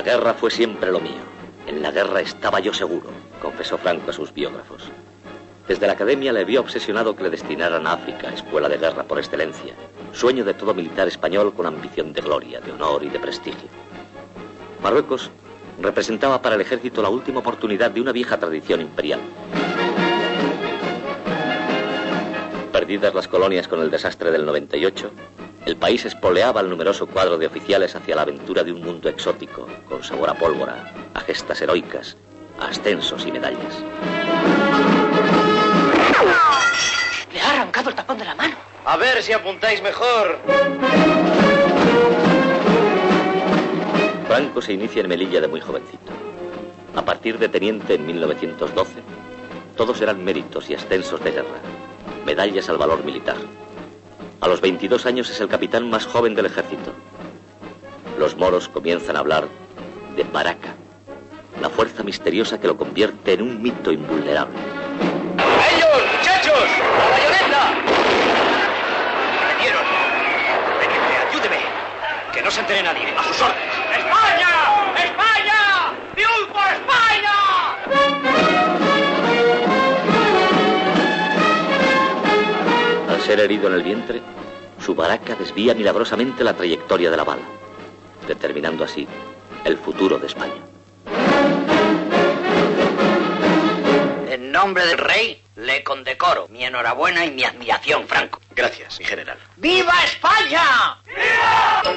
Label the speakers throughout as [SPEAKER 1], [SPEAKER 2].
[SPEAKER 1] guerra fue siempre lo mío. En la guerra estaba yo seguro, confesó Franco a sus biógrafos. Desde la academia le había obsesionado que le destinaran a África, escuela de guerra por excelencia, sueño de todo militar español con ambición de gloria, de honor y de prestigio. Marruecos representaba para el ejército la última oportunidad de una vieja tradición imperial. Perdidas las colonias con el desastre del 98, el país espoleaba al numeroso cuadro de oficiales hacia la aventura de un mundo exótico, con sabor a pólvora, a gestas heroicas, a ascensos y medallas.
[SPEAKER 2] Le ha arrancado el tapón de la mano.
[SPEAKER 3] A ver si apuntáis mejor.
[SPEAKER 1] Franco se inicia en Melilla de muy jovencito. A partir de teniente en 1912, todos eran méritos y ascensos de guerra, medallas al valor militar. A los 22 años es el capitán más joven del ejército. Los moros comienzan a hablar de Baraka, la fuerza misteriosa que lo convierte en un mito invulnerable.
[SPEAKER 3] ¡Ellos, muchachos! ¡La bayoneta! ¡Me dieron! ¡Venidme, ayúdeme! ¡Que no se entere nadie! ¡A sus órdenes! ¡España! ¡España! ¡Triunfo por España!
[SPEAKER 1] Al ser herido en el vientre, su Baraka desvía milagrosamente la trayectoria de la bala, determinando así el futuro de España.
[SPEAKER 2] En nombre del rey, le condecoro mi enhorabuena y mi admiración, Franco.
[SPEAKER 3] Gracias, mi general.
[SPEAKER 2] ¡Viva España!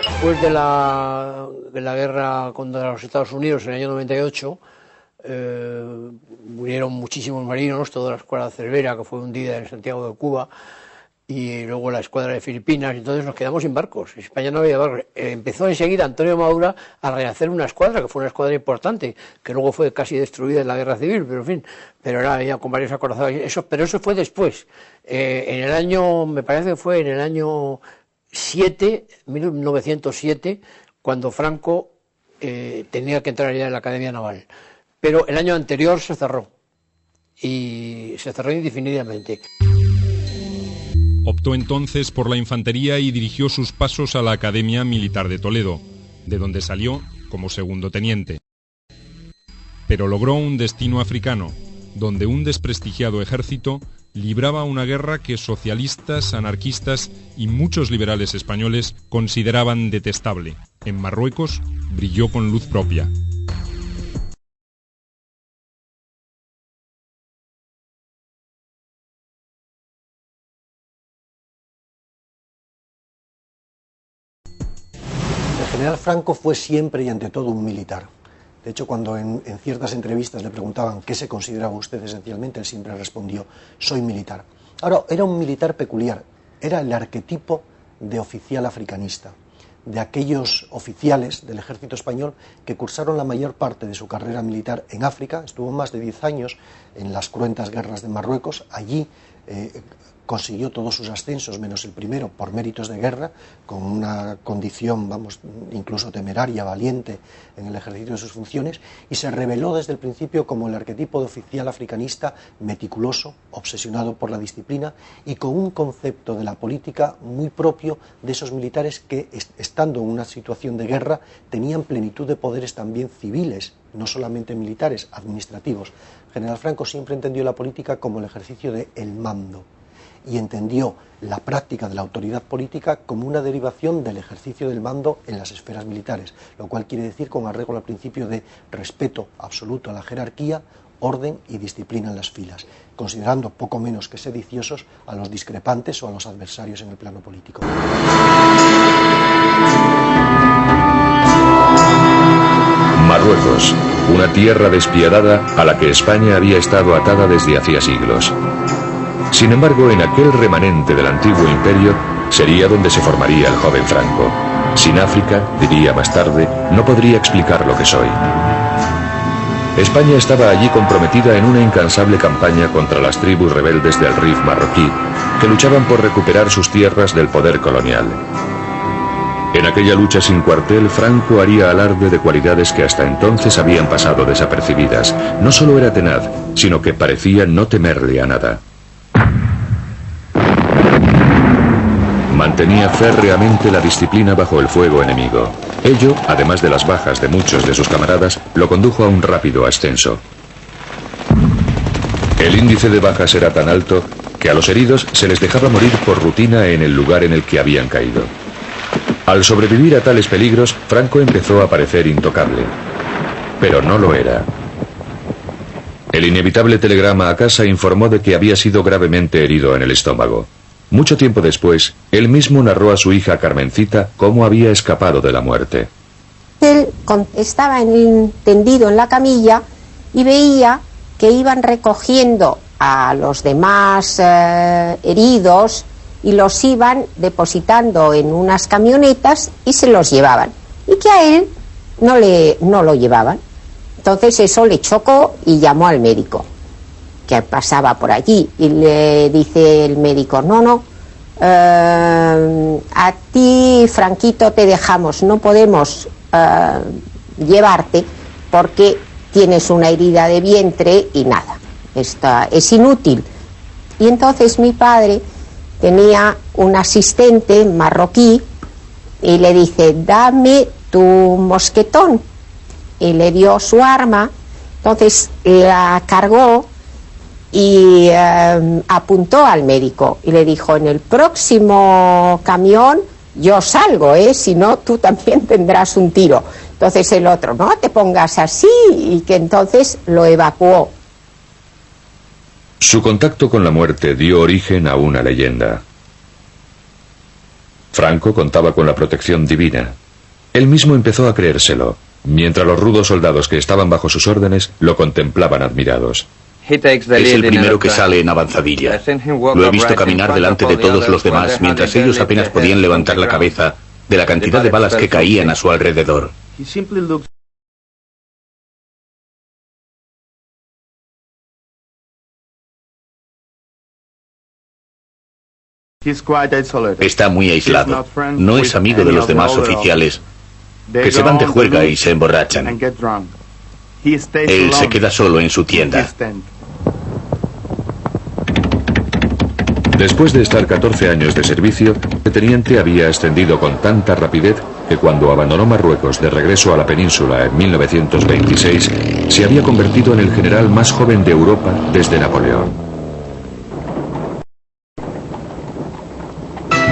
[SPEAKER 4] Después de la guerra contra los Estados Unidos en el año 98, murieron muchísimos marinos, toda la escuadra Cervera, que fue hundida en Santiago de Cuba, y luego la escuadra de Filipinas, y entonces nos quedamos sin barcos. España no había barcos. Empezó enseguida Antonio Maura a rehacer una escuadra, que fue una escuadra importante, que luego fue casi destruida en la guerra civil, pero en fin, pero era ya con varios acorazados. Pero eso fue después. En el año, me parece que fue en el año 1907, cuando Franco tenía que entrar ya en la Academia Naval. Pero el año anterior se cerró, y se cerró indefinidamente.
[SPEAKER 5] Optó entonces por la infantería y dirigió sus pasos a la Academia Militar de Toledo, de donde salió como segundo teniente. Pero logró un destino africano, donde un desprestigiado ejército libraba una guerra que socialistas, anarquistas y muchos liberales españoles consideraban detestable. En Marruecos brilló con luz propia.
[SPEAKER 6] El general Franco fue siempre y ante todo un militar. De hecho, cuando en ciertas entrevistas le preguntaban qué se consideraba usted esencialmente, él siempre respondió: soy militar. Ahora, era un militar peculiar, era el arquetipo de oficial africanista, de aquellos oficiales del ejército español que cursaron la mayor parte de su carrera militar en África. Estuvo más de 10 años en las cruentas guerras de Marruecos. Allí consiguió todos sus ascensos, menos el primero, por méritos de guerra, con una condición, incluso temeraria, valiente en el ejercicio de sus funciones, y se reveló desde el principio como el arquetipo de oficial africanista meticuloso, obsesionado por la disciplina y con un concepto de la política muy propio de esos militares que, estando en una situación de guerra, tenían plenitud de poderes también civiles, no solamente militares, administrativos. General Franco siempre entendió la política como el ejercicio del mando, y entendió la práctica de la autoridad política como una derivación del ejercicio del mando en las esferas militares, lo cual quiere decir con arreglo al principio de respeto absoluto a la jerarquía, orden y disciplina en las filas, considerando poco menos que sediciosos a los discrepantes o a los adversarios en el plano político.
[SPEAKER 7] Marruecos, una tierra despiadada a la que España había estado atada desde hacía siglos. Sin embargo, en aquel remanente del antiguo imperio sería donde se formaría el joven Franco. Sin África, diría más tarde, no podría explicar lo que soy. España estaba allí comprometida en una incansable campaña contra las tribus rebeldes del Rif marroquí, que luchaban por recuperar sus tierras del poder colonial. En aquella lucha sin cuartel, Franco haría alarde de cualidades que hasta entonces habían pasado desapercibidas. No solo era tenaz, sino que parecía no temerle a nada. Mantenía férreamente la disciplina bajo el fuego enemigo. Ello, además de las bajas de muchos de sus camaradas, lo condujo a un rápido ascenso. El índice de bajas era tan alto que a los heridos se les dejaba morir por rutina en el lugar en el que habían caído. Al sobrevivir a tales peligros, Franco empezó a parecer intocable. Pero no lo era. El inevitable telegrama a casa informó de que había sido gravemente herido en el estómago. Mucho tiempo después, él mismo narró a su hija Carmencita cómo había escapado de la muerte.
[SPEAKER 8] Él estaba tendido en la camilla y veía que iban recogiendo a los demás heridos y los iban depositando en unas camionetas y se los llevaban. Y que a él no lo llevaban. Entonces eso le chocó y llamó al médico que pasaba por allí y le dice el médico, no, a ti, Franquito, te dejamos, no podemos llevarte porque tienes una herida de vientre y nada, es inútil. Y entonces mi padre tenía un asistente marroquí y le dice, dame tu mosquetón, y le dio su arma. Entonces la cargó y apuntó al médico y le dijo, en el próximo camión yo salgo, si no tú también tendrás un tiro. Entonces el otro, no te pongas así, y que entonces lo evacuó.
[SPEAKER 7] Su contacto con la muerte dio origen a una leyenda. Franco contaba con la protección divina. Él mismo empezó a creérselo, mientras los rudos soldados que estaban bajo sus órdenes lo contemplaban admirados.
[SPEAKER 9] Es el primero que sale en avanzadilla. Lo he visto caminar delante de todos los demás mientras ellos apenas podían levantar la cabeza de la cantidad de balas que caían a su alrededor. Está muy aislado. No es amigo de los demás oficiales, que se van de juerga y se emborrachan. Él se queda solo en su tienda.
[SPEAKER 7] Después de estar 14 años de servicio, el teniente había ascendido con tanta rapidez que cuando abandonó Marruecos de regreso a la península en 1926, se había convertido en el general más joven de Europa desde Napoleón.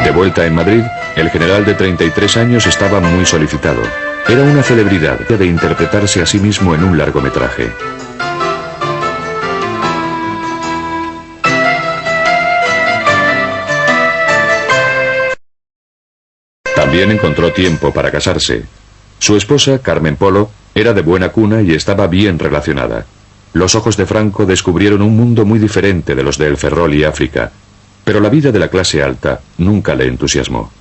[SPEAKER 7] De vuelta en Madrid, el general de 33 años estaba muy solicitado. Era una celebridad de interpretarse a sí mismo en un largometraje. También encontró tiempo para casarse. Su esposa, Carmen Polo, era de buena cuna y estaba bien relacionada. Los ojos de Franco descubrieron un mundo muy diferente de los de El Ferrol y África, pero la vida de la clase alta nunca le entusiasmó.